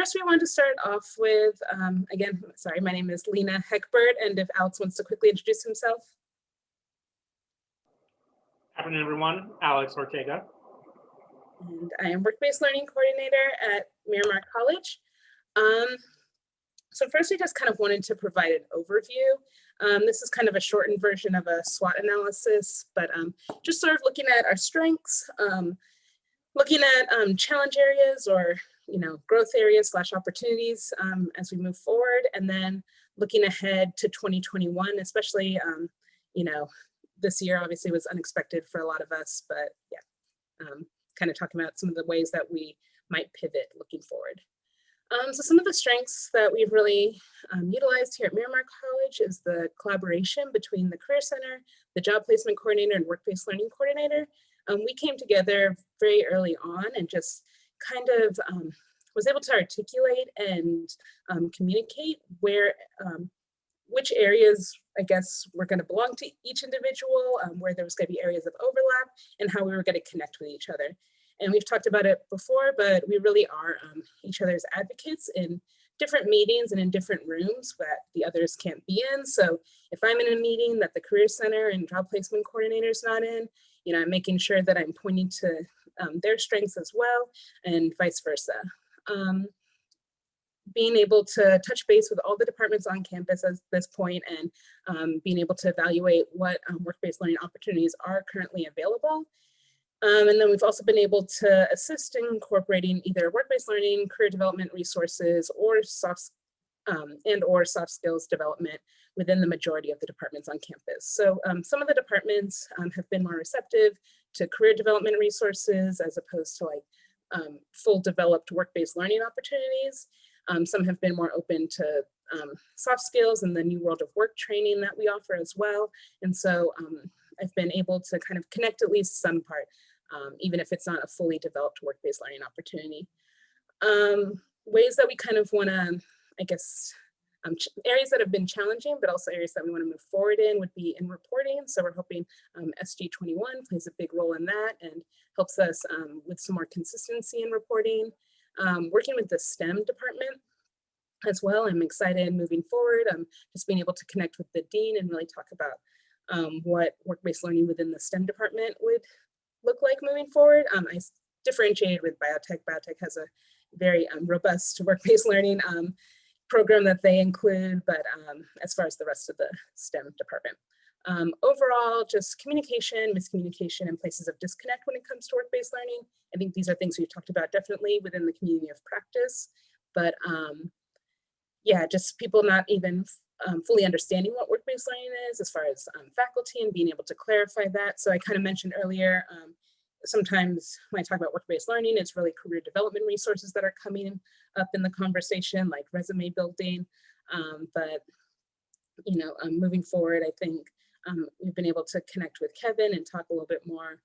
first we want to start off with, again, sorry, my name is Lena Heckbert, and if Alex wants to quickly introduce himself. Good afternoon, everyone. Alex Ortega. And I am Work-Based Learning Coordinator at Miramar College. So first we just kind of wanted to provide an overview. This is kind of a shortened version of a SWOT analysis, but just sort of looking at our strengths, looking at challenge areas or growth areas / opportunities as we move forward, and then looking ahead to 2021, especially this year obviously was unexpected for a lot of us, but yeah, kind of talking about some of the ways that we might pivot looking forward. So some of the strengths that we've really utilized here at Miramar College is the collaboration between the Career Center, the Job Placement Coordinator, and Work-Based Learning Coordinator. We came together very early on and just kind of was able to articulate and communicate which areas, I guess, were going to belong to each individual, where there was going to be areas of overlap, and how we were going to connect with each other. And we've talked about it before, but we really are each other's advocates in different meetings and in different rooms that the others can't be in. So if I'm in a meeting that the Career Center and Job Placement Coordinator is not in, I'm making sure that I'm pointing to their strengths as well, and vice versa. Being able to touch base with all the departments on campus at this point, and being able to evaluate what work-based learning opportunities are currently available. And then we've also been able to assist in incorporating either work-based learning, career development resources, or soft skills development within the majority of the departments on campus. So some of the departments have been more receptive to career development resources as opposed to full developed work-based learning opportunities. Some have been more open to soft skills and the new world of work training that we offer as well. And so I've been able to kind of connect at least some part, even if it's not a fully developed work-based learning opportunity. Ways that we kind of want to, I guess, areas that have been challenging, but also areas that we want to move forward in would be in reporting. So we're hoping SG21 plays a big role in that and helps us with some more consistency in reporting. Working with the STEM department as well. I'm excited moving forward. Just being able to connect with the dean and really talk about what work-based learning within the STEM department would look like moving forward. I differentiated with biotech. Biotech has a very robust work-based learning program that they include, but as far as the rest of the STEM department. Overall, just communication, miscommunication, and places of disconnect when it comes to work-based learning. I think these are things we've talked about definitely within the community of practice, but yeah, just people not even fully understanding what work-based learning is as far as faculty and being able to clarify that. So I kind of mentioned earlier, sometimes when I talk about work-based learning, it's really career development resources that are coming up in the conversation, like resume building. But moving forward, I think we've been able to connect with Kevin and talk a little bit more.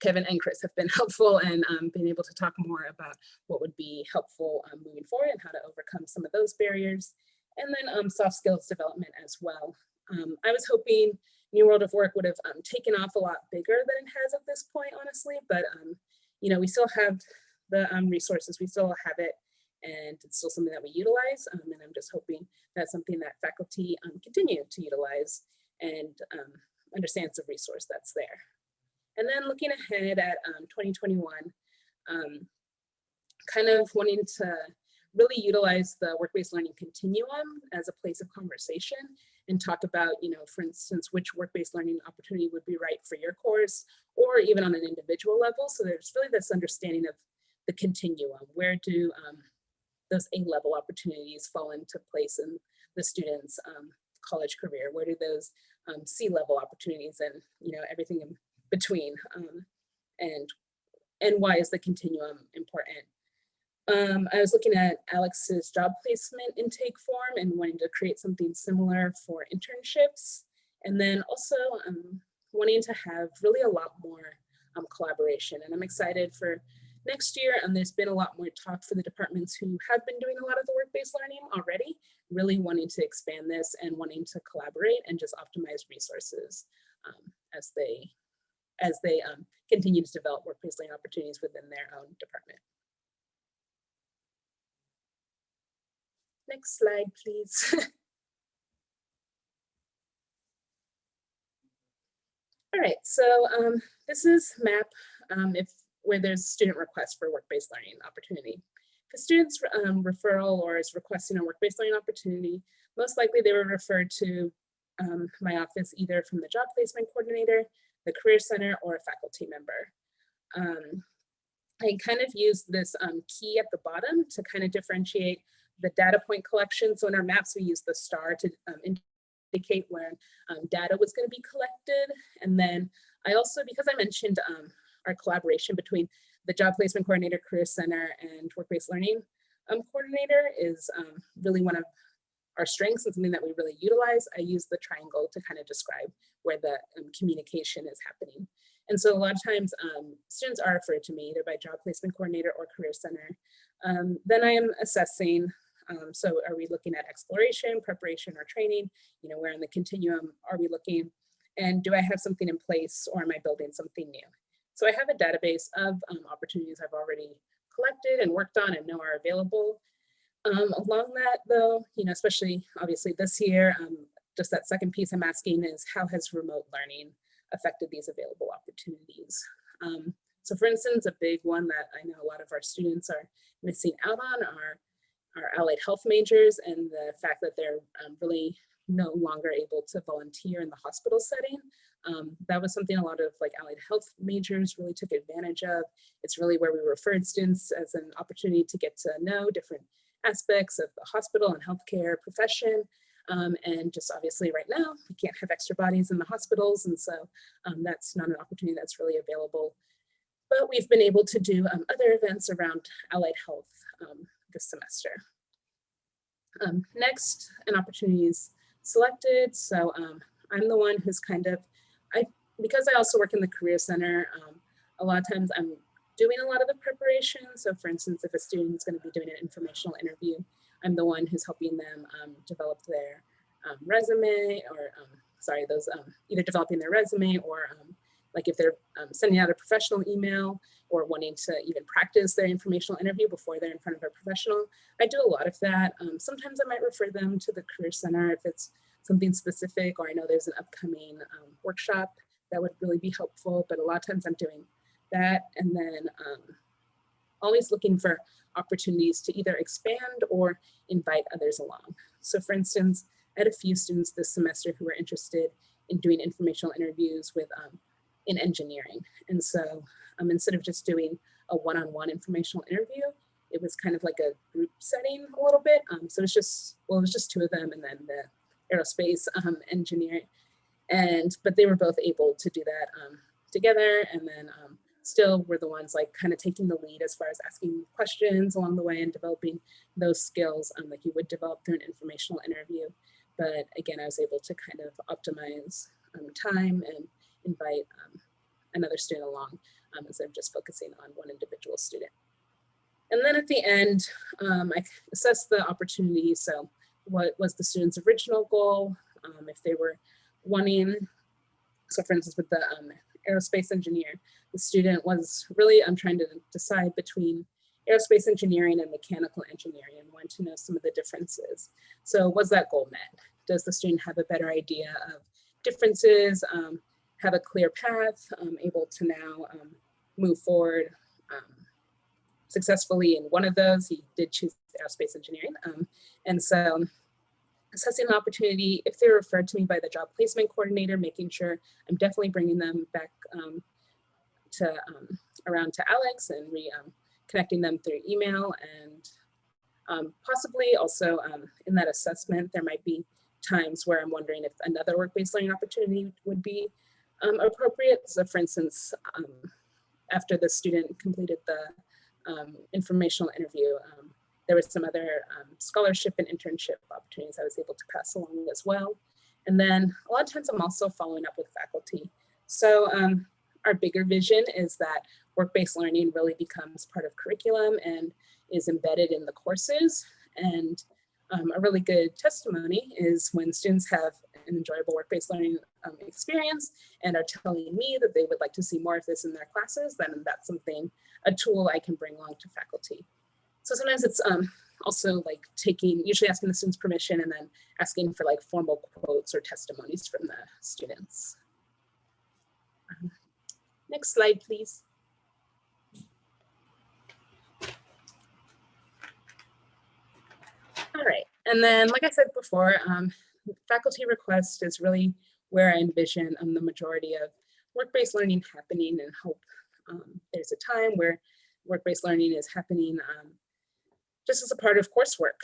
Kevin and Chris have been helpful and being able to talk more about what would be helpful moving forward and how to overcome some of those barriers. And then soft skills development as well. I was hoping New World of Work would have taken off a lot bigger than it has at this point, honestly, but we still have the resources, we still have it, and it's still something that we utilize. And I'm just hoping that's something that faculty continue to utilize and understands the resource that's there. And then looking ahead at 2021, kind of wanting to really utilize the work-based learning continuum as a place of conversation and talk about, for instance, which work-based learning opportunity would be right for your course, or even on an individual level. So there's really this understanding of the continuum. Where do those A-level opportunities fall into place in the student's college career? Where do those C-level opportunities and everything in between, and why is the continuum important? I was looking at Alex's job placement intake form and wanting to create something similar for internships, and then also wanting to have really a lot more collaboration. And I'm excited for next year, and there's been a lot more talk for the departments who have been doing a lot of the work-based learning already, really wanting to expand this and wanting to collaborate and just optimize resources as they continue to develop work-based learning opportunities within their own department. Next slide, please. All right, so this is MAP where there's student request for work-based learning opportunity. If a student's referral or is requesting a work-based learning opportunity, most likely they were referred to my office either from the job placement coordinator, the career center, or a faculty member. I kind of use this key at the bottom to kind of differentiate the data point collection. So in our maps, we use the star to indicate when data was going to be collected. And then I also, because I mentioned our collaboration between the job placement coordinator, career center, and work-based learning coordinator is really one of our strengths and something that we really utilize. I use the triangle to kind of describe where the communication is happening. And so a lot of times students are referred to me either by job placement coordinator or career center. Then I am assessing, so are we looking at exploration, preparation, or training? You know, where in the continuum are we looking? And do I have something in place or am I building something new? So I have a database of opportunities I've already collected and worked on and know are available. Along that though, you know, especially obviously this year, just that second piece I'm asking is how has remote learning affected these available opportunities? So for instance, a big one that I know a lot of our students are missing out on are allied health majors and the fact that they're really no longer able to volunteer in the hospital setting. That was something a lot of like allied health majors really took advantage of. It's really where we referred students as an opportunity to get to know different aspects of the hospital and healthcare profession. And just obviously right now, we can't have extra bodies in the hospitals. And so that's not an opportunity that's really available. But we've been able to do other events around allied health this semester. Next, an opportunity is selected. So I'm the one who's kind of, because I also work in the career center, a lot of times I'm doing a lot of the preparation. So for instance, if a student is going to be doing an informational interview, I'm the one who's helping them develop their resume or either developing their resume or like if they're sending out a professional email or wanting to even practice their informational interview before they're in front of a professional. I do a lot of that. Sometimes I might refer them to the Career Center if it's something specific or I know there's an upcoming workshop that would really be helpful, but a lot of times I'm doing that and then always looking for opportunities to either expand or invite others along. So for instance, I had a few students this semester who were interested in doing informational interviews with in engineering. And so instead of just doing a one-on-one informational interview, it was kind of like a group setting a little bit. So it was just two of them and then the aerospace engineer. But they were both able to do that together and then still were the ones like kind of taking the lead as far as asking questions along the way and developing those skills like you would develop through an informational interview. But again, I was able to kind of optimize time and invite another student along instead of just focusing on one individual student. And then at the end, I assessed the opportunity. So what was the student's original goal? If they were wanting, so for instance, with the aerospace engineer, the student was really, I'm trying to decide between aerospace engineering and mechanical engineering and wanted to know some of the differences. So was that goal met? Does the student have a better idea of differences, have a clear path, able to now move forward successfully in one of those? He did choose aerospace engineering. And so assessing the opportunity, if they're referred to me by the job placement coordinator, making sure I'm definitely bringing them back around to Alex and connecting them through email and possibly also in that assessment, there might be times where I'm wondering if another work-based learning opportunity would be appropriate. So for instance, after the student completed the informational interview, there was some other scholarship and internship opportunities I was able to pass along as well. And then a lot of times I'm also following up with faculty. So our bigger vision is that work-based learning really becomes part of curriculum and is embedded in the courses. And a really good testimony is when students have an enjoyable work-based learning experience and are telling me that they would like to see more of this in their classes, then that's a tool I can bring along to faculty. So sometimes it's also like usually asking the students permission and then asking for like formal quotes or testimonies from the students. Next slide, please. All right, and then like I said before, faculty request is really where I envision the majority of work-based learning happening, and hope there's a time where work-based learning is happening just as a part of coursework.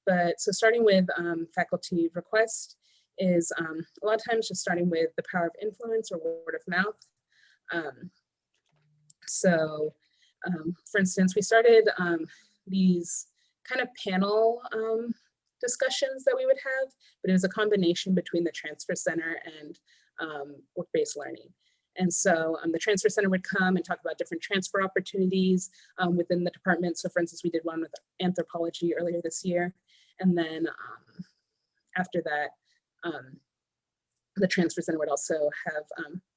But so starting with faculty request is a lot of times just starting with the power of influence or word of mouth. For instance, we started these kind of panel discussions that we would have, but it was a combination between the Transfer Center and work-based learning. And so the Transfer Center would come and talk about different transfer opportunities within the department. So for instance, we did one with anthropology earlier this year. And then after that, the Transfer Center would also have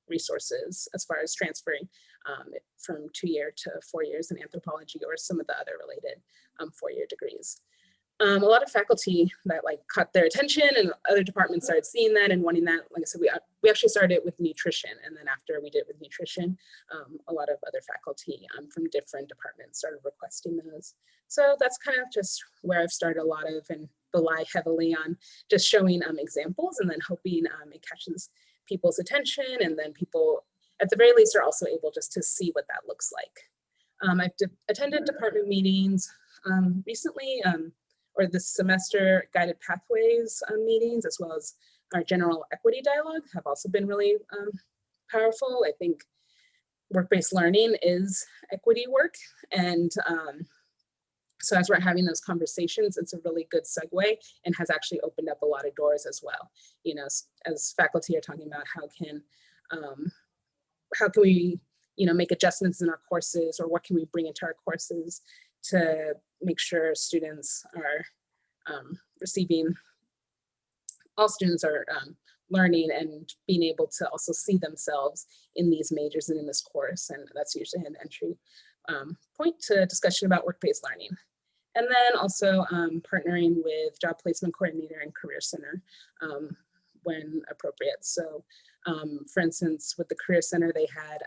resources as far as transferring from 2-year to 4 years in anthropology or some of the other related 4-year degrees. A lot of faculty that like caught their attention, and other departments started seeing that and wanting that. Like I said, we actually started with nutrition, and then after we did it with nutrition, a lot of other faculty from different departments started requesting those. So that's kind of just where I've started a lot of, and rely heavily on just showing examples, and then hoping it catches people's attention, and then people at the very least are also able just to see what that looks like. I've attended department meetings recently, or this semester, guided pathways meetings, as well as our general equity dialogue have also been really powerful. I think work-based learning is equity work, and so as we're having those conversations, it's a really good segue and has actually opened up a lot of doors as well. You know, as faculty are talking about how can we, you know, make adjustments in our courses, or what can we bring into our courses to make sure students are receiving, all students are learning and being able to also see themselves in these majors and in this course. And that's usually an entry point to discussion about work-based learning. And then also partnering with job placement coordinator and career center when appropriate. So for instance, with the career center, they had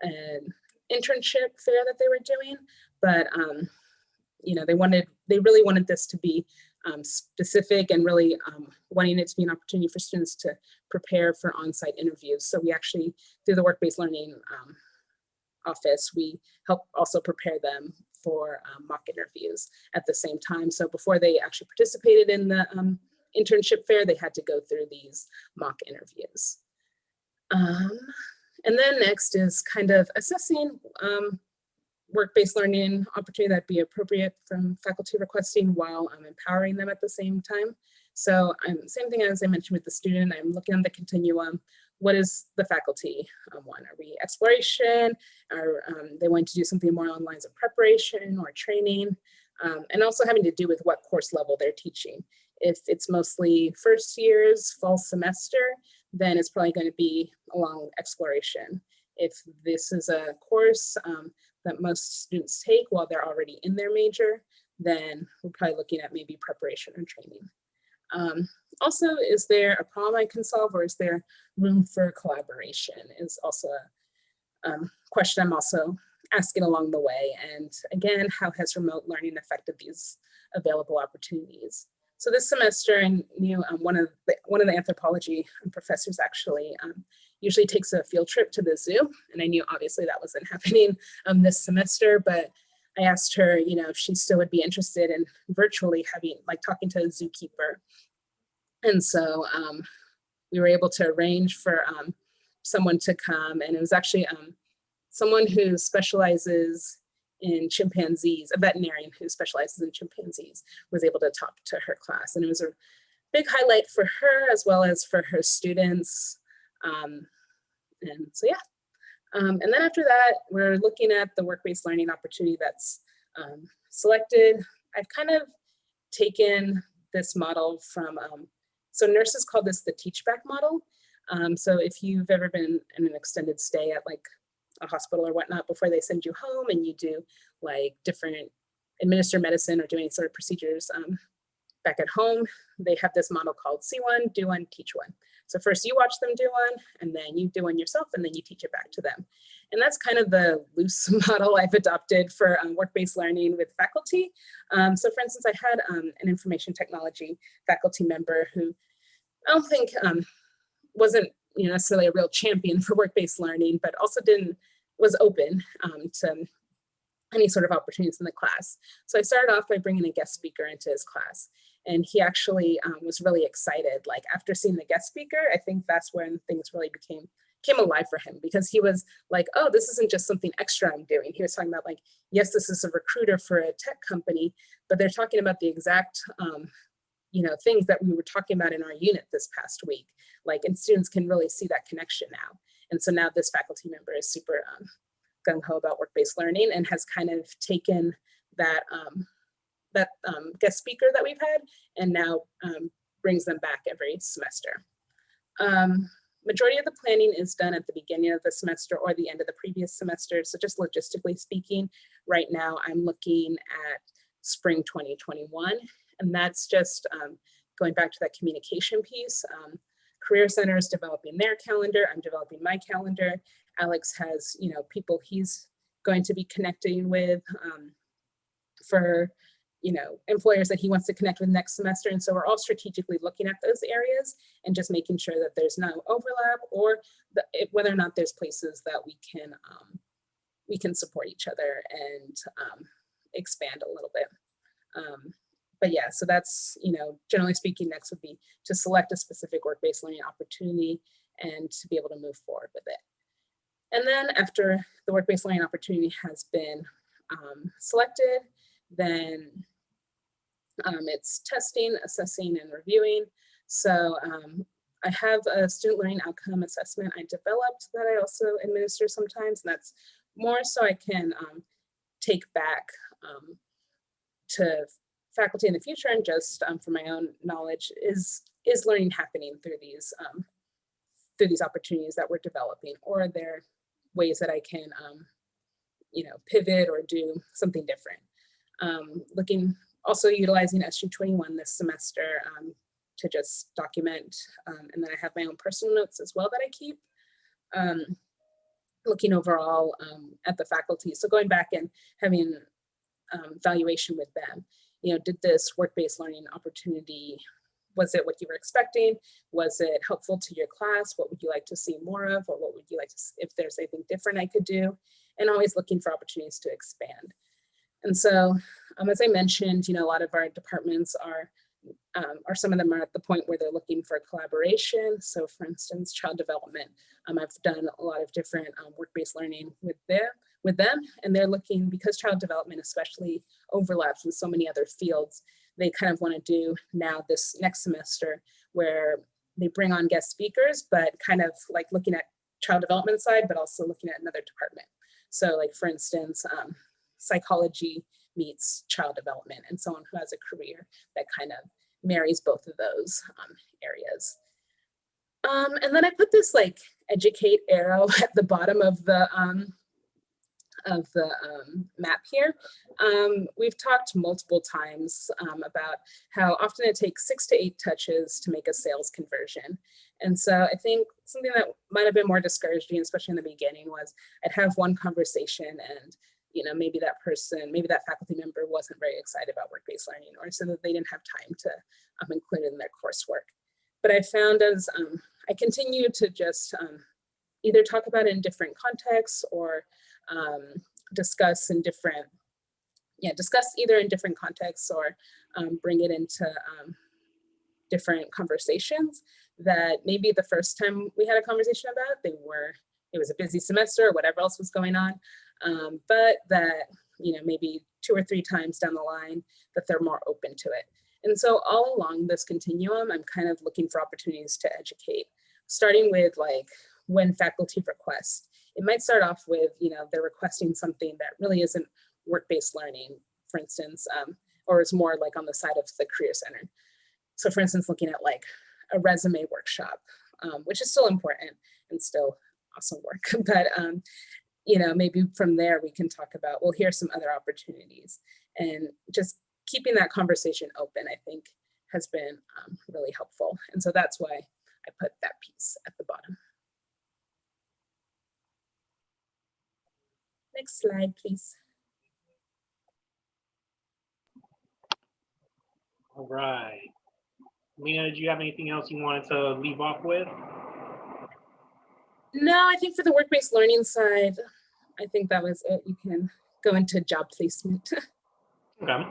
an internship fair that they were doing, but you know, they really wanted this to be specific, and really wanting it to be an opportunity for students to prepare for on-site interviews. So we actually, through the work-based learning office, we help also prepare them for mock interviews at the same time. So before they actually participated in the internship fair, they had to go through these mock interviews. And then next is kind of assessing work-based learning opportunity that'd be appropriate from faculty requesting, while empowering them at the same time. So same thing as I mentioned with the student, I'm looking at the continuum. What is the faculty want? Are we exploration? Are they want to do something more along the lines of preparation or training? And also having to do with what course level they're teaching. If it's mostly first years, fall semester, then it's probably going to be along exploration. If this is a course that most students take while they're already in their major, then we're probably looking at maybe preparation and training. Also, is there a problem I can solve, or is there room for collaboration, is also a question I'm also asking along the way. And again, how has remote learning affected these available opportunities? So this semester, I knew one of the anthropology professors actually usually takes a field trip to the zoo, and I knew obviously that wasn't happening this semester, but I asked her, you know, if she still would be interested in virtually talking to a zookeeper. And so we were able to arrange for someone to come, and it was actually someone who specializes in chimpanzees, a veterinarian who specializes in chimpanzees, was able to talk to her class. And it was a big highlight for her as well as for her students. And so, yeah. And then after that, we're looking at the work-based learning opportunity that's selected. I've kind of taken this model from, so nurses call this the teach back model. So if you've ever been in an extended stay at like a hospital or whatnot before they send you home, and you do like different administer medicine or do any sort of procedures back at home, they have this model called see one, do one, teach one. So first you watch them do one, and then you do one yourself, and then you teach it back to them. And that's kind of the loose model I've adopted for work-based learning with faculty. So for instance, I had an information technology faculty member who I don't think wasn't necessarily a real champion for work-based learning, but also was open to any sort of opportunities in the class. So I started off by bringing a guest speaker into his class. And he actually was really excited. Like after seeing the guest speaker, I think that's when things really came alive for him, because he was like, oh, this isn't just something extra I'm doing. He was talking about like, yes, this is a recruiter for a tech company, but they're talking about the exact things that we were talking about in our unit this past week. Like, and students can really see that connection now. And so now this faculty member is super gung-ho about work-based learning and has kind of taken that guest speaker that we've had and now brings them back every semester. Majority of the planning is done at the beginning of the semester or the end of the previous semester. So just logistically speaking, right now I'm looking at spring 2021. And that's just going back to that communication piece. Career Center is developing their calendar. I'm developing my calendar. Alex has, people he's going to be connecting with for, employers that he wants to connect with next semester. And so we're all strategically looking at those areas and just making sure that there's no overlap or whether or not there's places that we can support each other and expand a little bit. But yeah, so that's, generally speaking, next would be to select a specific work-based learning opportunity and to be able to move forward with it. And then after the work-based learning opportunity has been selected, then it's testing, assessing, and reviewing. So I have a student learning outcome assessment I developed that I also administer sometimes, and that's more so I can take back to faculty in the future and just for my own knowledge, is learning happening through these opportunities that we're developing, or are there ways that I can pivot or do something different. Also utilizing SG21 this semester to just document, and then I have my own personal notes as well that I keep. Looking overall at the faculty, so going back and having evaluation with them. Did this work-based learning opportunity, was it what you were expecting? Was it helpful to your class? What would you like to see more of? Or what would you like to, if there's anything different I could do? And always looking for opportunities to expand. And so, as I mentioned, a lot of our departments are some of them are at the point where they're looking for collaboration. So for instance, child development, I've done a lot of different work-based learning with them, and they're looking, because child development especially overlaps with so many other fields, they kind of want to do now this next semester where they bring on guest speakers, but kind of like looking at child development side, but also looking at another department. So like, for instance, psychology meets child development, and someone who has a career that kind of marries both of those areas. And then I put this like educate arrow at the bottom of the map here. We've talked multiple times about how often it takes 6 to 8 touches to make a sales conversion. And so I think something that might have been more discouraging, especially in the beginning, was I'd have one conversation and maybe that person, maybe that faculty member wasn't very excited about work-based learning, or so that they didn't have time to include it in their coursework. But I found as I continue to just either talk about it in different contexts or discuss either in different contexts or bring it into different conversations, that maybe the first time we had a conversation about it, it was a busy semester or whatever else was going on, but that maybe 2 or 3 times down the line that they're more open to it. And so all along this continuum, I'm kind of looking for opportunities to educate, starting with like when faculty request. It might start off with, they're requesting something that really isn't work-based learning, for instance, or is more like on the side of the Career Center. So for instance, looking at like a resume workshop, which is still important and still awesome work, but maybe from there we can talk about, well, here's some other opportunities. And just keeping that conversation open, I think, has been really helpful. And so that's why I put that piece at the bottom. Next slide, please. All right. Lena, did you have anything else you wanted to leave off with? No, I think for the work-based learning side, I think that was it. You can go into job placement. Okay.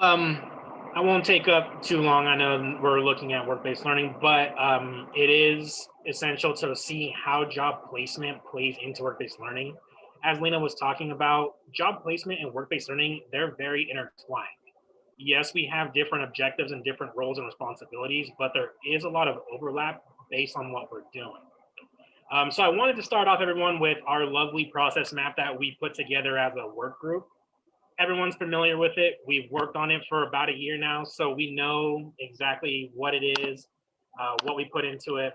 I won't take up too long. I know we're looking at work-based learning, but it is essential to see how job placement plays into work-based learning. As Lena was talking about, job placement and work-based learning, they're very intertwined. Yes, we have different objectives and different roles and responsibilities, but there is a lot of overlap based on what we're doing. So I wanted to start off, everyone, with our lovely process map that we put together as a work group. Everyone's familiar with it. We've worked on it for about a year now, so we know exactly what it is, what we put into it.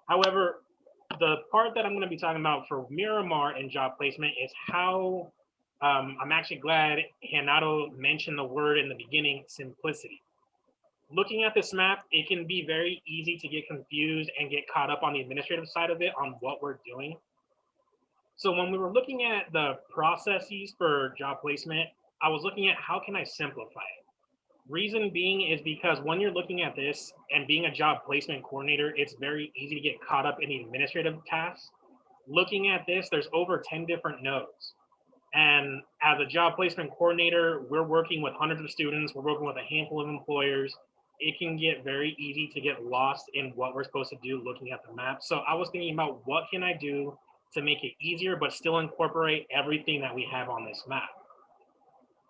However, the part that I'm going to be talking about for Miramar and job placement is how I'm actually glad Hanato mentioned the word in the beginning, simplicity. Looking at this map, it can be very easy to get confused and get caught up on the administrative side of it on what we're doing. So when we were looking at the processes for job placement, I was looking at how can I simplify it? Reason being is because when you're looking at this and being a job placement coordinator, it's very easy to get caught up in the administrative tasks. Looking at this, there's over 10 different nodes. And as a job placement coordinator, we're working with hundreds of students, we're working with a handful of employers. It can get very easy to get lost in what we're supposed to do looking at the map. So I was thinking about what can I do to make it easier, but still incorporate everything that we have on this map.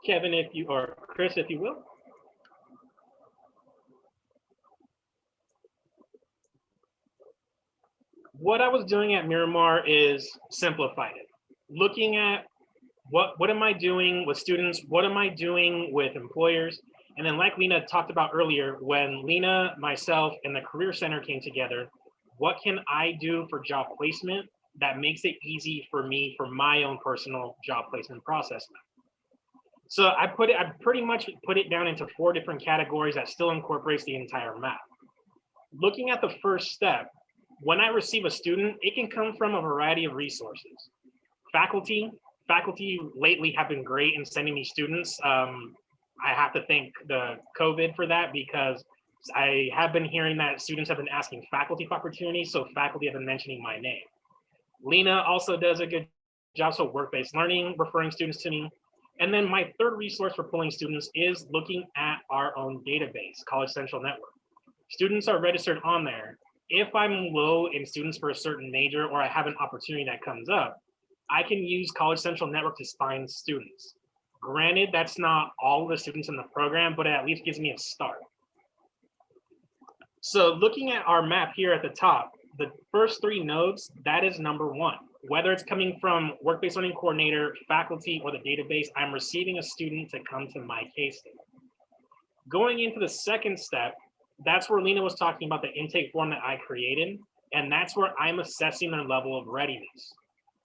Kevin, if you, or Chris, if you will. What I was doing at Miramar is simplified it. Looking at what am I doing with students? What am I doing with employers? And then like Lena talked about earlier, when Lena, myself, and the Career Center came together, what can I do for job placement that makes it easy for me for my own personal job placement process? So I pretty much put it down into 4 different categories that still incorporates the entire map. Looking at the first step, when I receive a student, it can come from a variety of resources. Faculty lately have been great in sending me students. I have to thank the COVID for that because I have been hearing that students have been asking faculty for opportunities, so faculty have been mentioning my name. Lena also does a good job, so work-based learning, referring students to me. And then my third resource for pulling students is looking at our own database, College Central Network. Students are registered on there. If I'm low in students for a certain major or I have an opportunity that comes up, I can use College Central Network to find students. Granted, that's not all the students in the program, but it at least gives me a start. So looking at our map here at the top, the first 3 nodes, that is number 1. Whether it's coming from work-based learning coordinator, faculty, or the database, I'm receiving a student to come to my case study. Going into the second step, that's where Lena was talking about the intake form that I created, and that's where I'm assessing their level of readiness.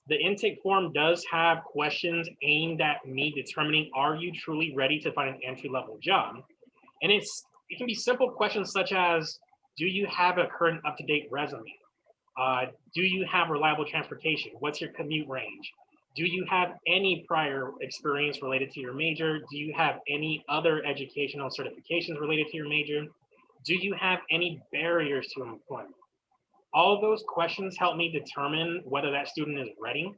The intake form does have questions aimed at me determining, are you truly ready to find an entry-level job? And it can be simple questions such as, do you have a current up-to-date resume? Do you have reliable transportation? What's your commute range? Do you have any prior experience related to your major? Do you have any other educational certifications related to your major? Do you have any barriers to employment? All of those questions help me determine whether that student is ready.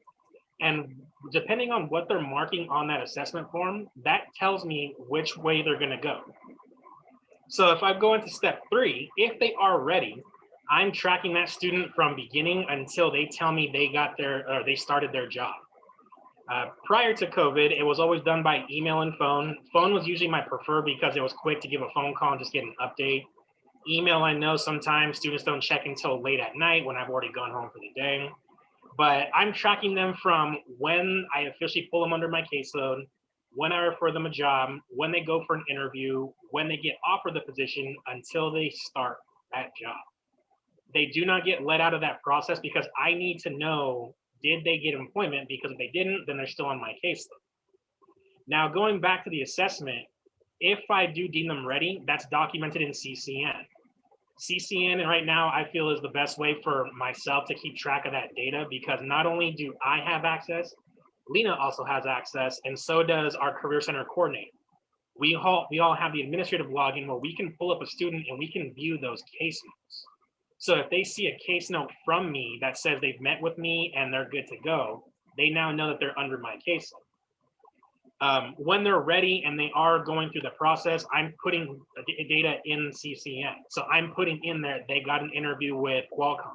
And depending on what they're marking on that assessment form, that tells me which way they're gonna go. So if I go into step 3, if they are ready, I'm tracking that student from beginning until they tell me they got their, or they started their job. Prior to COVID, it was always done by email and phone. Phone was usually my preferred because it was quick to give a phone call and just get an update. Email, I know sometimes students don't check until late at night when I've already gone home for the day. But I'm tracking them from when I officially pull them under my caseload, when I refer them a job, when they go for an interview, when they get offered the position, until they start that job. They do not get let out of that process because I need to know, did they get employment? Because if they didn't, then they're still on my caseload. Now, going back to the assessment, if I do deem them ready, that's documented in CCN. CCN right now, I feel, is the best way for myself to keep track of that data, because not only do I have access, Lena also has access, and so does our Career Center coordinator. We all have the administrative login where we can pull up a student and we can view those case notes. So if they see a case note from me that says they've met with me and they're good to go, they now know that they're under my case. When they're ready and they are going through the process, I'm putting data in CCN. So I'm putting in there, they got an interview with Qualcomm.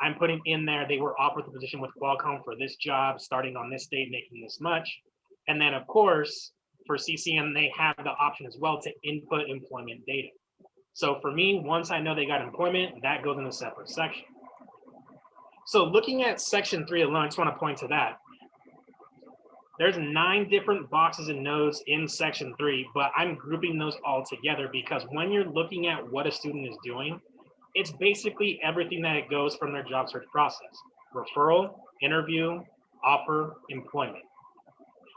I'm putting in there, they were offered the position with Qualcomm for this job, starting on this date, making this much. And then of course, for CCN, they have the option as well to input employment data. So for me, once I know they got employment, that goes in a separate section. So looking at section 3 alone, I just want to point to that. There's 9 different boxes and nodes in section 3, but I'm grouping those all together because when you're looking at what a student is doing, it's basically everything that it goes from their job search process: referral, interview, offer, employment.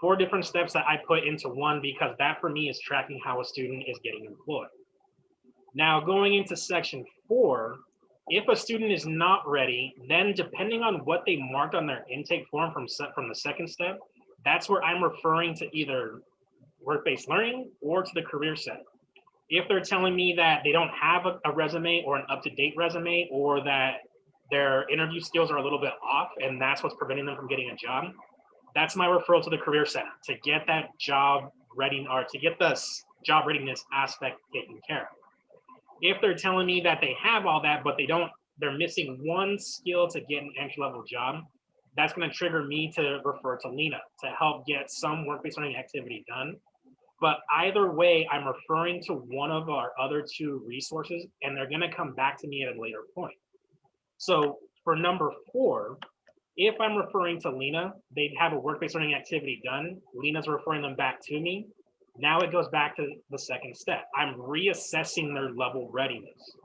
4 different steps that I put into one because that for me is tracking how a student is getting employed. Now going into section 4, if a student is not ready, then depending on what they marked on their intake form from the second step, that's where I'm referring to either work-based learning or to the Career Center. If they're telling me that they don't have a resume or an up-to-date resume, or that their interview skills are a little bit off and that's what's preventing them from getting a job, that's my referral to the Career Center to get that job ready, or to get the job readiness aspect taken care of. If they're telling me that they have all that, but they're missing one skill to get an entry-level job, that's going to trigger me to refer to Lena to help get some work-based learning activity done. But either way, I'm referring to one of our other 2 resources, and they're going to come back to me at a later point. So for number 4, if I'm referring to Lena, they have a work-based learning activity done, Lena's referring them back to me. Now it goes back to the second step. I'm reassessing their level of readiness.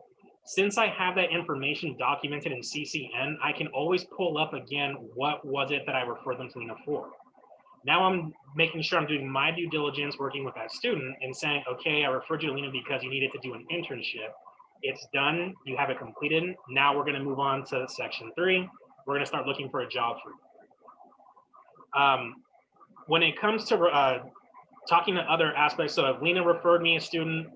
Since I have that information documented in CCN, I can always pull up again, what was it that I referred them to Lena for? Now I'm making sure I'm doing my due diligence, working with that student and saying, okay, I referred you to Lena because you needed to do an internship. It's done, you have it completed. Now we're gonna move on to section 3. We're gonna start looking for a job for you. When it comes to talking to other aspects, so if Lena referred me a student,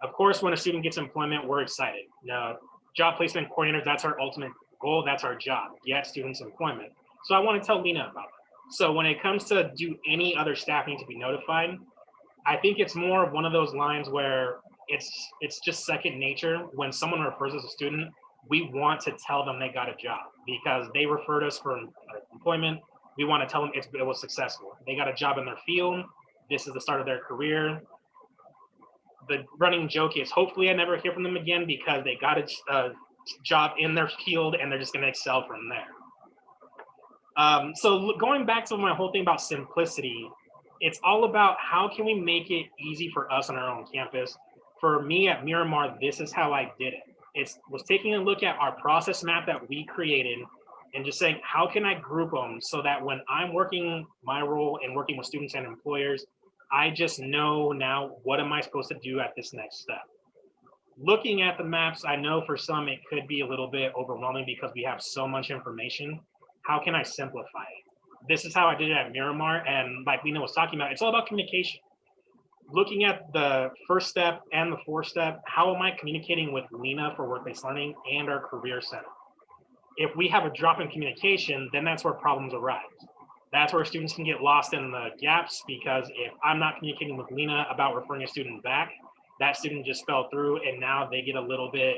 of course, when a student gets employment, we're excited. Now, job placement coordinators, that's our ultimate goal, that's our job, get students employment. So I want to tell Lena about that. So when it comes to do any other staff need to be notified, I think it's more of one of those lines where it's just second nature. When someone refers us a student, we want to tell them they got a job because they referred us for employment. We want to tell them it was successful. They got a job in their field. This is the start of their career. The running joke is hopefully I never hear from them again because they got a job in their field and they're just going to excel from there. So going back to my whole thing about simplicity, it's all about how can we make it easy for us on our own campus. For me at Miramar, this is how I did it. It was taking a look at our process map that we created and just saying, how can I group them so that when I'm working my role and working with students and employers, I just know now what am I supposed to do at this next step. Looking at the maps, I know for some it could be a little bit overwhelming because we have so much information. How can I simplify it? This is how I did it at Miramar, and like Lena was talking about, it's all about communication. Looking at the first step and the 4th step, how am I communicating with Lena for work-based learning and our Career Center? If we have a drop in communication, then that's where problems arise. That's where students can get lost in the gaps because if I'm not communicating with Lena about referring a student back, that student just fell through and now they get a little bit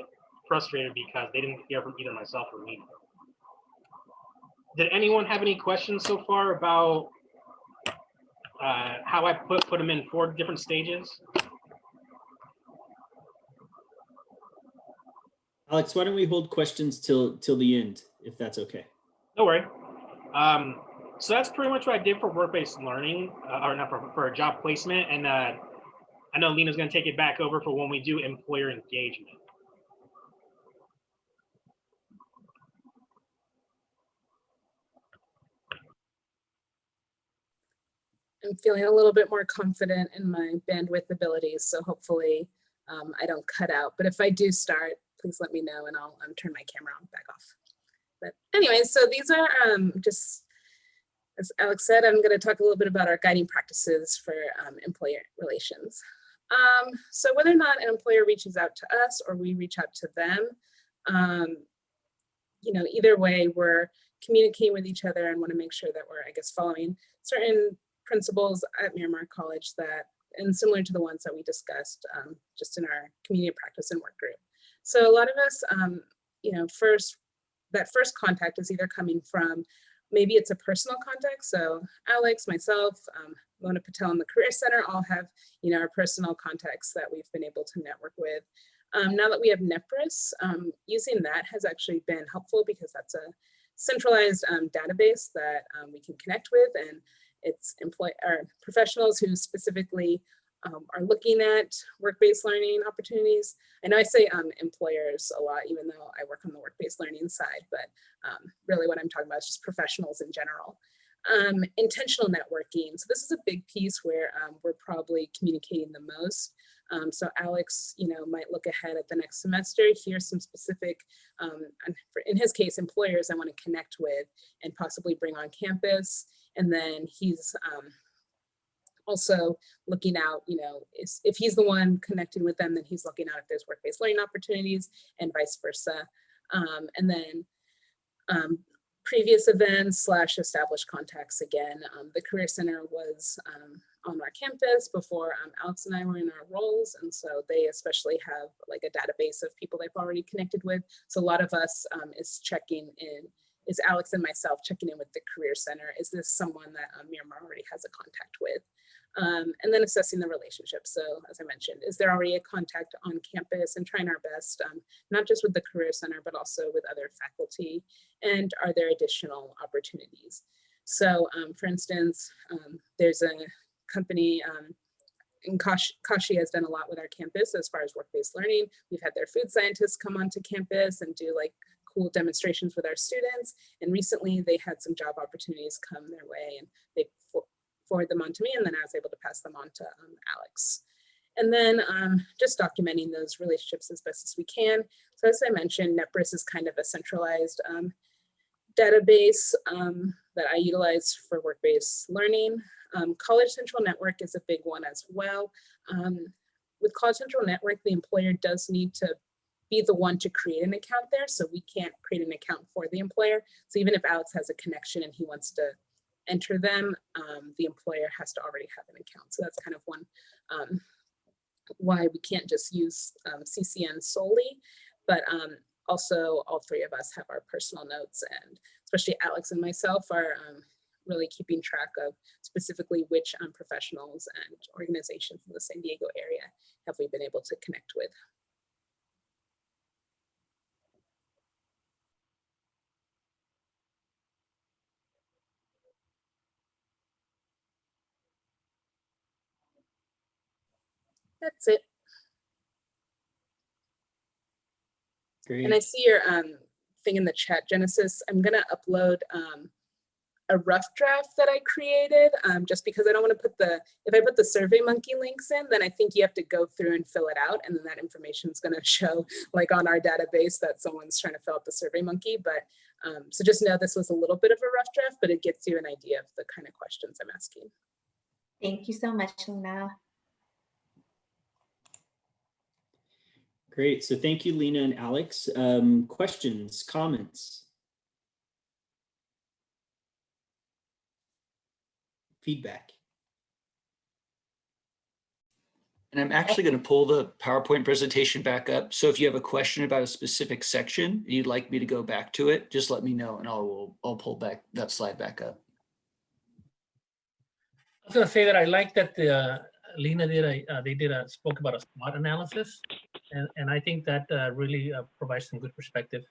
frustrated because they didn't hear from either myself or Lena. Did anyone have any questions so far about how I put them in 4 different stages? Alex, why don't we hold questions till the end, if that's okay? No worry. So that's pretty much what I did for work-based learning, or not for a job placement. And I know Lena's going to take it back over for when we do employer engagement. I'm feeling a little bit more confident in my bandwidth abilities. So hopefully I don't cut out. But if I do start, please let me know and I'll turn my camera back off. But anyway, so these are just, as Alex said, I'm going to talk a little bit about our guiding practices for employer relations. So whether or not an employer reaches out to us or we reach out to them, you know, either way, we're communicating with each other and want to make sure that we're, I guess, following certain principles at Miramar College that, and similar to the ones that we discussed just in our community practice and work group. So a lot of us, you know, that first contact is either coming from, maybe it's a personal contact. So Alex, myself, Mona Patel and the Career Center all have, you know, our personal contacts that we've been able to network with. Now that we have NEPRIS, using that has actually been helpful because that's a centralized database that we can connect with, and it's professionals who specifically are looking at work-based learning opportunities. I know I say employers a lot, even though I work on the work-based learning side, but really what I'm talking about is just professionals in general. Intentional networking. So this is a big piece where we're probably communicating the most. So Alex, you know, might look ahead at the next semester. Here's some specific, in his case, employers I want to connect with and possibly bring on campus. And then he's also looking out, you know, if he's the one connecting with them, then he's looking out if there's work-based learning opportunities and vice versa. And then previous events / established contacts again. The Career Center was on our campus before Alex and I were in our roles. And so they especially have like a database of people they've already connected with. So a lot of us is Alex and myself checking in with the Career Center. Is this someone that Miramar already has a contact with? And then assessing the relationship. So as I mentioned, is there already a contact on campus, and trying our best, not just with the Career Center, but also with other faculty, and are there additional opportunities? So for instance, there's a company, and Kashi has done a lot with our campus as far as work-based learning. We've had their food scientists come onto campus and do like cool demonstrations with our students. And recently they had some job opportunities come their way, and they forwarded them on to me, and then I was able to pass them on to Alex. And then just documenting those relationships as best as we can. So as I mentioned, NEPRIS is kind of a centralized database that I utilize for work-based learning. College Central Network is a big one as well. With College Central Network, the employer does need to be the one to create an account there. So we can't create an account for the employer. So even if Alex has a connection and he wants to enter them, the employer has to already have an account. So that's kind of one why we can't just use CCN solely, but also all three of us have our personal notes, and especially Alex and myself are really keeping track of specifically which professionals and organizations in the San Diego area have we been able to connect with. That's it. Great. And I see your thing in the chat, Genesis. I'm gonna upload a rough draft that I created just because I don't want to put if I put the SurveyMonkey links in, then I think you have to go through and fill it out, and then that information is going to show like on our database that someone's trying to fill out the SurveyMonkey. But so just know this was a little bit of a rough draft, but it gets you an idea of the kind of questions I'm asking. Thank you so much, Lena. Great. So thank you, Lena and Alex. Questions, comments, feedback? And I'm actually going to pull the PowerPoint presentation back up. So if you have a question about a specific section and you'd like me to go back to it, just let me know and I'll pull back that slide back up. I was going to say that I like that Lena spoke about a SWOT analysis, and I think that really provides some good perspective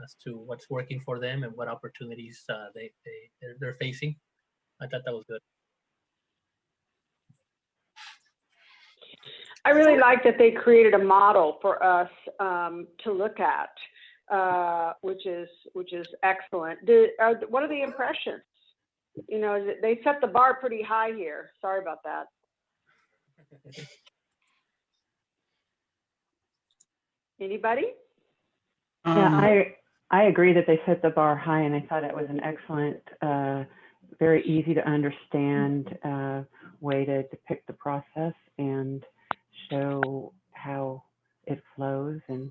as to what's working for them and what opportunities they're facing. I thought that was good. I really like that they created a model for us to look at, which is excellent. What are the impressions? You know, they set the bar pretty high here. Sorry about that. Anybody? Yeah, I agree that they set the bar high, and I thought it was an excellent, very easy to understand way to depict the process and show how it flows and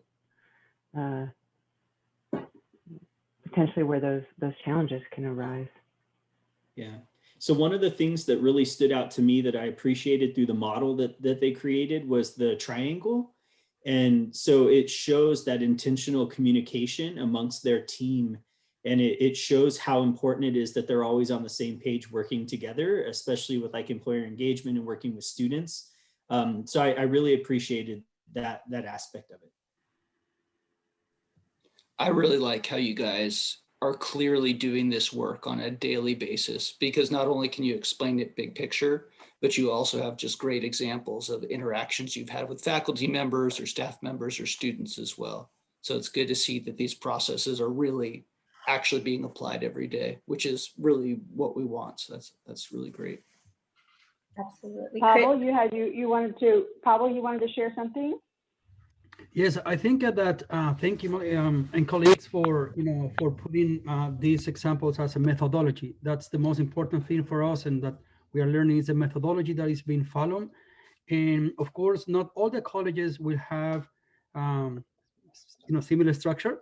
potentially where those challenges can arise. Yeah. So one of the things that really stood out to me that I appreciated through the model that they created was the triangle. And so it shows that intentional communication amongst their team. And it shows how important it is that they're always on the same page working together, especially with like employer engagement and working with students. So I really appreciated that aspect of it. I really like how you guys are clearly doing this work on a daily basis, because not only can you explain it big picture, but you also have just great examples of interactions you've had with faculty members or staff members or students as well. So it's good to see that these processes are really actually being applied every day, which is really what we want. So that's really great. Absolutely. Pavel, you wanted to share something? Yes, I think that thank you and colleagues for for putting these examples as a methodology. That's the most important thing for us, and that we are learning is a methodology that is being followed. And of course, not all the colleges will have similar structure,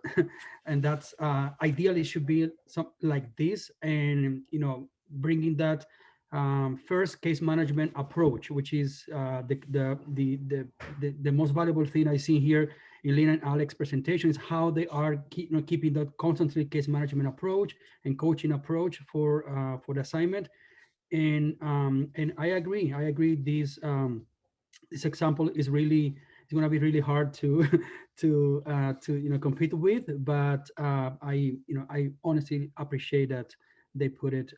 and that's ideally should be some like this, and bringing that first case management approach, which is the most valuable thing I see here in Lena and Alex's presentation, is how they are keeping that constantly case management approach and coaching approach for the assignment. And I agree. This example is really, it's going to be really hard to compete with, but I honestly appreciate that they put it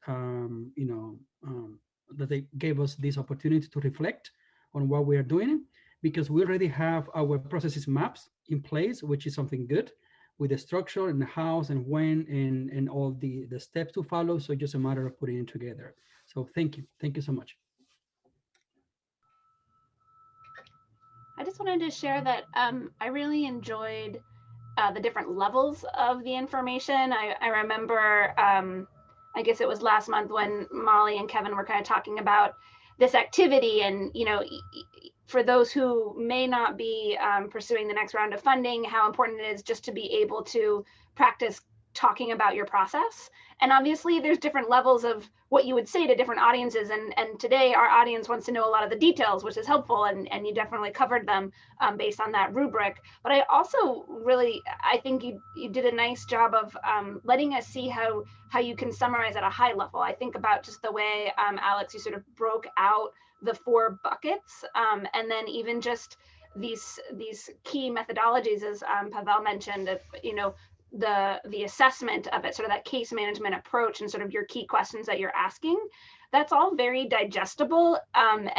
that they gave us this opportunity to reflect on what we are doing, because we already have our processes maps in place, which is something good, with the structure and the hows and when and all the steps to follow. So just a matter of putting it together. So thank you so much. I just wanted to share that I really enjoyed the different levels of the information. I remember, I guess it was last month when Molly and Kevin were kind of talking about this activity, and for those who may not be pursuing the next round of funding, how important it is just to be able to practice talking about your process. And obviously there's different levels of what you would say to different audiences, and today our audience wants to know a lot of the details, which is helpful, and you definitely covered them based on that rubric. But I also really, I think you did a nice job of letting us see how you can summarize at a high level. I think about just the way, Alex, you sort of broke out the 4 buckets, and then even just these key methodologies, as Pavel mentioned, of, the assessment of it, sort of that case management approach and sort of your key questions that you're asking. That's all very digestible. And,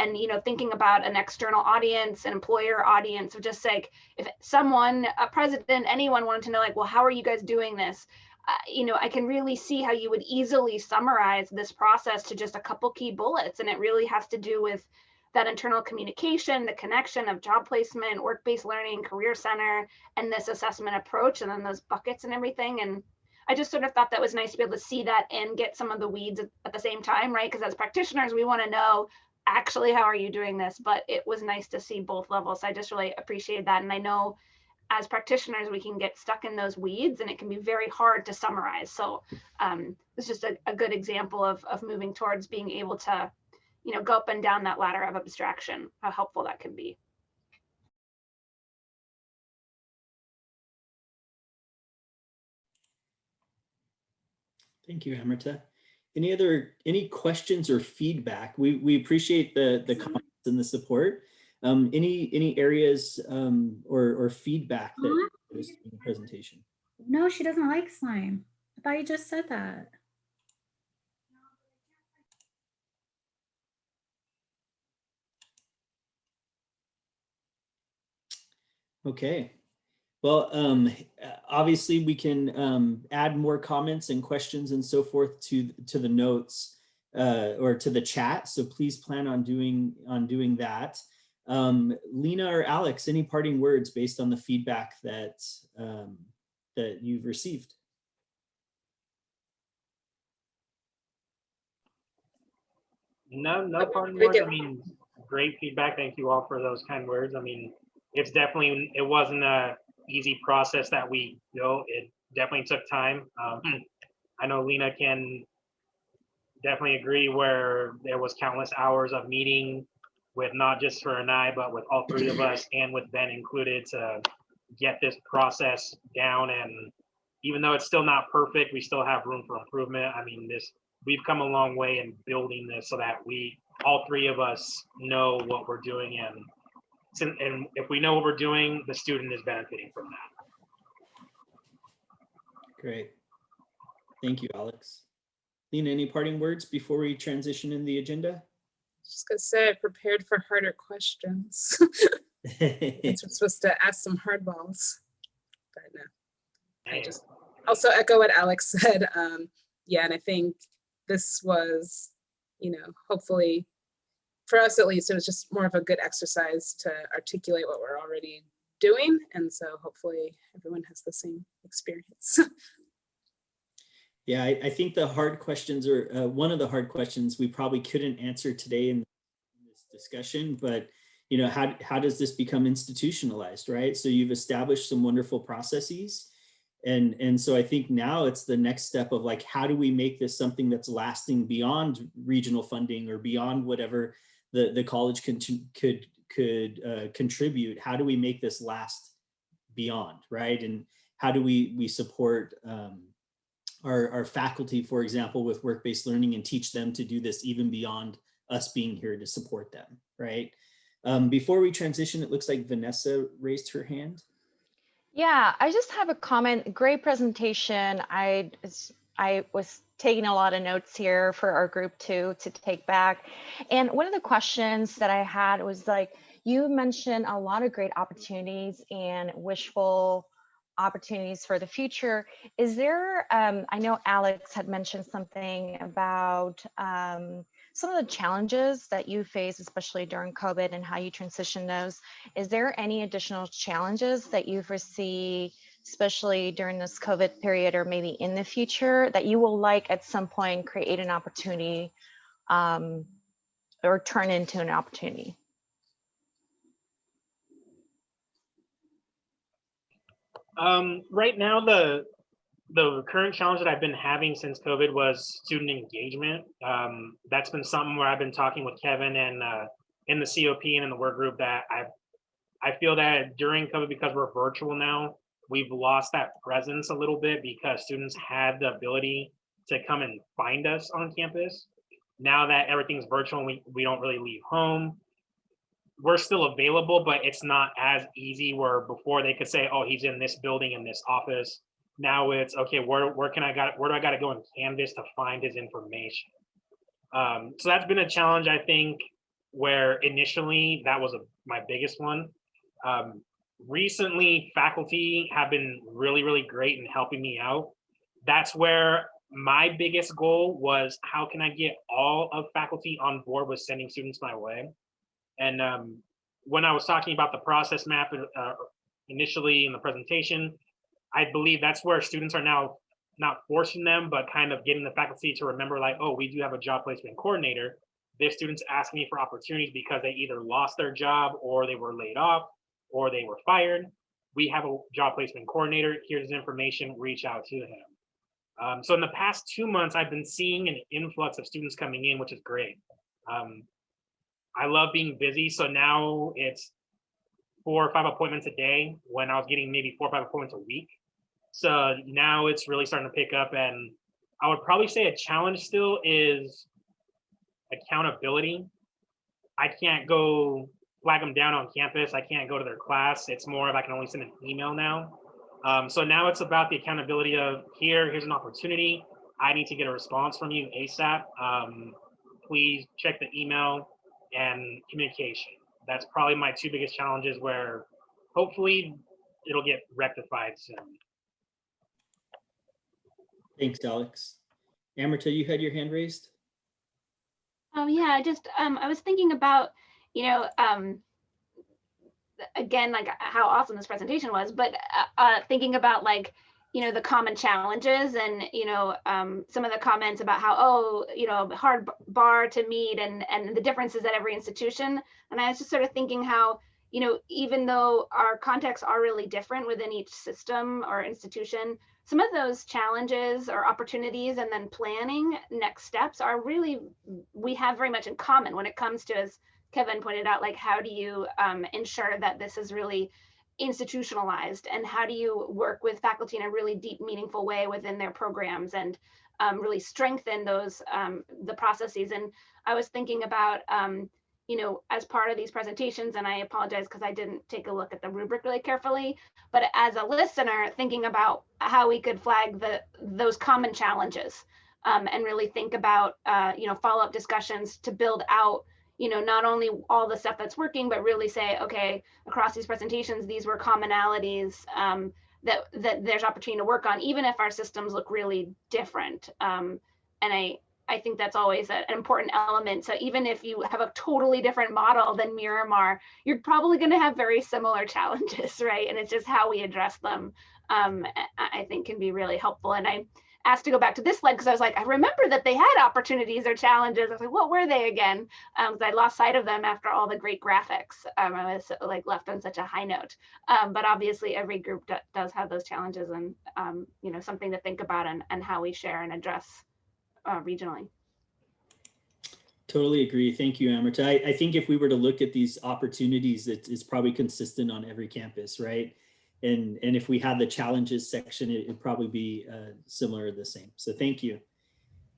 thinking about an external audience, an employer audience, of just like, if someone, a president, anyone wanted to know, like, well, how are you guys doing this? I can really see how you would easily summarize this process to just a couple key bullets. And it really has to do with that internal communication, the connection of job placement, work-based learning, career center, and this assessment approach, and then those buckets and everything. And I just sort of thought that was nice to be able to see that and get some of the weeds at the same time, right? Because as practitioners, we want to know actually, how are you doing this? But it was nice to see both levels. So I just really appreciated that. And I know as practitioners, we can get stuck in those weeds and it can be very hard to summarize. So it's just a good example of moving towards being able to go up and down that ladder of abstraction, how helpful that can be. Thank you, Amrita. Any questions or feedback? We appreciate the comments and the support. Any areas or feedback that was in the presentation? No, she doesn't like slime. I thought you just said that. Okay. Well, obviously we can add more comments and questions and so forth to the notes. or to the chat. So please plan on doing that. Lena or Alex, any parting words based on the feedback that that you've received? No parting words. I mean, great feedback. Thank you all for those kind words. I mean, it wasn't a easy process that we go. It definitely took time. I know Lena can definitely agree where there was countless hours of meeting with not just her and I, but with all three of us and with Ben included to get this process down. And even though it's still not perfect, we still have room for improvement. I mean, we've come a long way in building this so that all three of us know what we're doing. And if we know what we're doing, the student is benefiting from that. Great. Thank you, Alex. Lena, any parting words before we transition in the agenda? Just gonna say I prepared for harder questions. We're supposed to ask some hardballs, but no. I just also echo what Alex said. Yeah, and I think this was, hopefully for us at least, it was just more of a good exercise to articulate what we're already doing. And so hopefully everyone has the same experience. Yeah, I think the hard questions are one of the hard questions we probably couldn't answer today in this discussion, but how does this become institutionalized, right? So you've established some wonderful processes. And so I think now it's the next step of like, how do we make this something that's lasting beyond regional funding or beyond whatever the college could contribute? How do we make this last beyond, right? And how do we support our faculty, for example, with work-based learning and teach them to do this even beyond us being here to support them, right? Before we transition, it looks like Vanessa raised her hand. Yeah, I just have a comment. Great presentation. I was taking a lot of notes here for our group to take back. And one of the questions that I had was like, you mentioned a lot of great opportunities and wishful opportunities for the future. Is there, I know Alex had mentioned something about some of the challenges that you face, especially during COVID and how you transition those. Is there any additional challenges that you foresee, especially during this COVID period or maybe in the future, that you will at some point create an opportunity or turn into an opportunity? Right now, the current challenge that I've been having since COVID was student engagement. That's been something where I've been talking with Kevin and in the COP and in the work group that I feel that during COVID, because we're virtual now, we've lost that presence a little bit because students had the ability to come and find us on campus. Now that everything's virtual and we don't really leave home, we're still available, but it's not as easy where before they could say, oh, he's in this building in this office. Now it's okay, where do I got to go in Canvas to find his information? So that's been a challenge, I think, where initially that was my biggest one. Recently, faculty have been really, really great in helping me out. That's where my biggest goal was, how can I get all of faculty on board with sending students my way? And when I was talking about the process map initially in the presentation, I believe that's where students are now not forcing them, but kind of getting the faculty to remember like, oh, we do have a job placement coordinator. This student's asking me for opportunities because they either lost their job or they were laid off or they were fired. We have a job placement coordinator. Here's his information, reach out to him. So in the past 2 months, I've been seeing an influx of students coming in, which is great. I love being busy. So now it's 4 or 5 appointments a day when I was getting maybe 4 or 5 appointments a week. So now it's really starting to pick up. And I would probably say a challenge still is accountability. I can't go flag them down on campus. I can't go to their class. It's more of I can only send an email now. So now it's about the accountability of here's an opportunity. I need to get a response from you ASAP. Please check the email and communication. That's probably my 2 biggest challenges where hopefully it'll get rectified soon. Thanks, Alex. Amrita, you had your hand raised? Oh yeah, I was thinking about, you know, again, like how awesome this presentation was, but thinking about like, you know, the common challenges and, you know, some of the comments about how, oh, you know, hard bar to meet and the differences at every institution. And I was just sort of thinking how, you know, even though our contexts are really different within each system or institution, some of those challenges or opportunities and then planning next steps are really, we have very much in common when it comes to, as Kevin pointed out, like how do you ensure that this is really institutionalized, and how do you work with faculty in a really deep, meaningful way within their programs and really strengthen those the processes. And I was thinking about you know, as part of these presentations, and I apologize because I didn't take a look at the rubric really carefully, but as a listener, thinking about how we could flag those common challenges and really think about you know, follow-up discussions to build out, you know, not only all the stuff that's working, but really say, okay, across these presentations, these were commonalities that there's opportunity to work on, even if our systems look really different. And I think that's always an important element. So even if you have a totally different model than Miramar, you're probably going to have very similar challenges, right? And it's just how we address them, I think can be really helpful. And I asked to go back to this slide because I was like, I remember that they had opportunities or challenges. I was like, what were they again? Because I lost sight of them after all the great graphics. I was like left on such a high note. But obviously every group does have those challenges, and you know, something to think about and how we share and address regionally. Totally agree. Thank you, Amrita. I think if we were to look at these opportunities, it's probably consistent on every campus, right? And if we had the challenges section, it'd probably be similar or the same. So thank you.